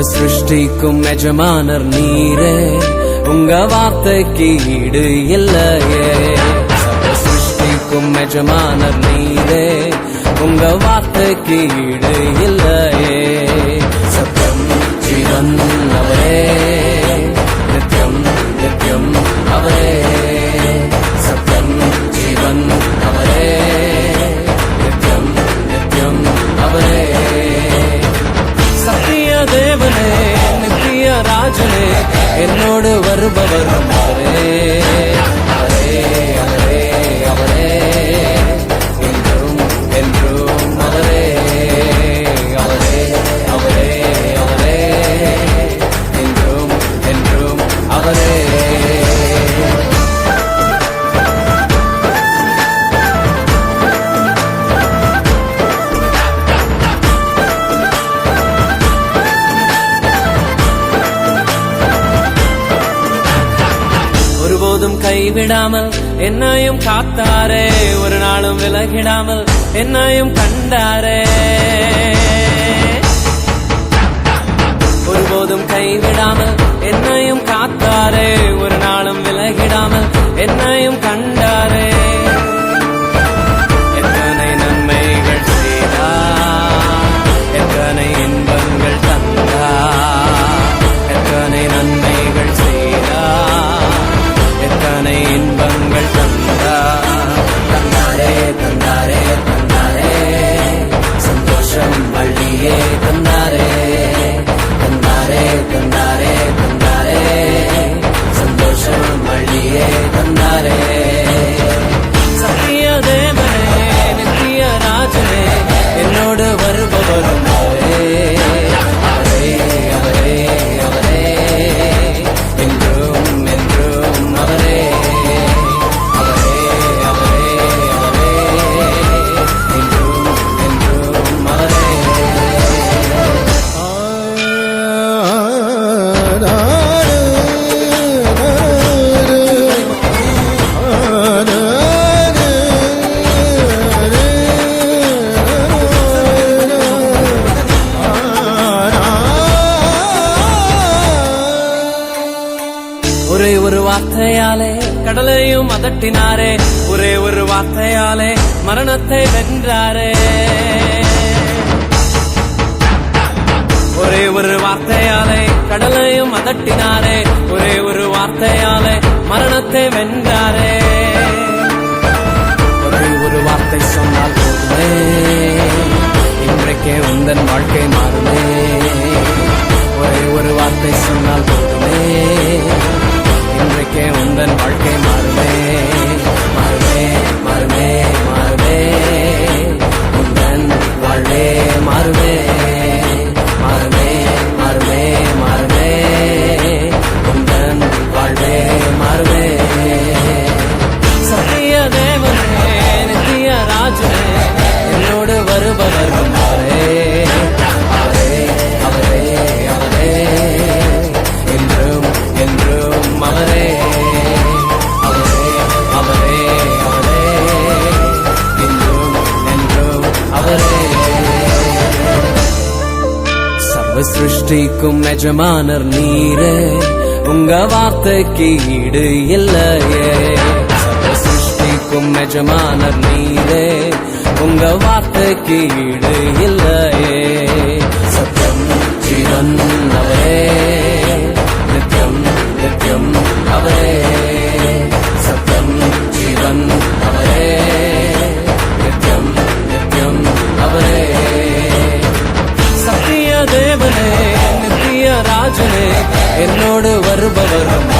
சிருஷ்டிக்கும் எஜமானர் நீரே, உங்க வார்த்தைக்கு ஈடு இல்லையே. சிருஷ்டிக்கும் எஜமானர் நீரே, உங்க வார்த்தைக்கு ஈடு இல்லையே. சத்தியம் ஜீவன் அவரே, நித்யம் நித்யம் அவரே. சத்தியம் ஜீவன் அவரே, நித்யம் நித்யம் அவரே. சத்திய தேவனே, நித்திய ராஜனே, என்னோடு வருபவரும் அவரே, அவரே அவரே அவரே. என்றும் என்றும் அவரே, அவரே அவரே அவரே. என்றும் என்றும் அவரே. ஒருபோதும் கைவிடாமல் என்னையும் காத்தாரே, ஒரு நாளும் விலகிடாமல் என்னையும் கண்டாரே. ஒருபோதும் கைவிடாமல் என்னையும் காத்தாரே, ஒரு நாளும் விலகிடாமல் என்னையும் கண்டாரே. எத்தனை நன்மைகள் செய்தார், எத்தனை இன்பங்கள் தந்தார். எத்தனை நன்மைகள் செய்தார், எத்தனை இன்பங்கள் தந்தார். தந்தாரே தந்தாரே தந்தாரே, சந்தோஷம் வள்ளியே தந்தாரே. தந்தாரே தந்தாரே தந்தாரே, சந்தோஷம் வள்ளியே தந்தாரே. சத்திய தேவனே, நித்திய ராஜனே, என்னோடு வருபவரும் அவரே, அவரே அவரே அவரே. என்றும் என்றும் அவரே, அவரே அவரே அவரே. என்றும் என்றும் அவரே. ஒரே ஒரு வார்த்தையாலே கடலையும் அதட்டினாரே, ஒரே ஒரு வார்த்தையாலே மரணத்தை வென்றாரே. ஒரே ஒரு வார்த்தையாலே கடலையும் அதட்டினாரே, ஒரே ஒரு வார்த்தையாலே மரணத்தை வென்றாரே. ஒரே ஒரு வார்த்தை சொன்னால் போதுமே, இன்றைக்கே உந்தன் வாழ்க்கை மாறுமே. ஒரே ஒரு வார்த்தை சொன்னால் போதுமே, இன்றைக்கே உந்தன் வாழ்க்கை மாறுமே. மாறுமே மாறுமே மாறுமே, உந்தன் வாழ்வே மாறுமே. மாறுமே மாறுமே மாறுமே, உந்தன் வாழ்வே மாறுமே. சத்திய தேவனே, நித்திய ராஜனே, என்னோடு வருபவரும் அவரே, அவரே அவரே அவரே. என்றும் என்றும் அவரே, அவரே அவரே அவரே. என்றும் என்றும் அவரே. சர்வ சிருஷ்டிக்கும் எஜமானர் நீரே, உங்க வார்த்தைக்கு ஈடு இல்லையே. சர்வ சிருஷ்டிக்கும் எஜமானர் நீரே, உங்க வார்த்தைக்கு ஈடு இல்லையே. சத்தியம் ஜீவன் அவரே, நித்யம் நித்யம் அவரே. சத்தியம் ஜீவன் அவரே, நித்யம் நித்யம் அவரே. சத்திய தேவனே, நித்திய ராஜனே, என்னோடு வருபவரும்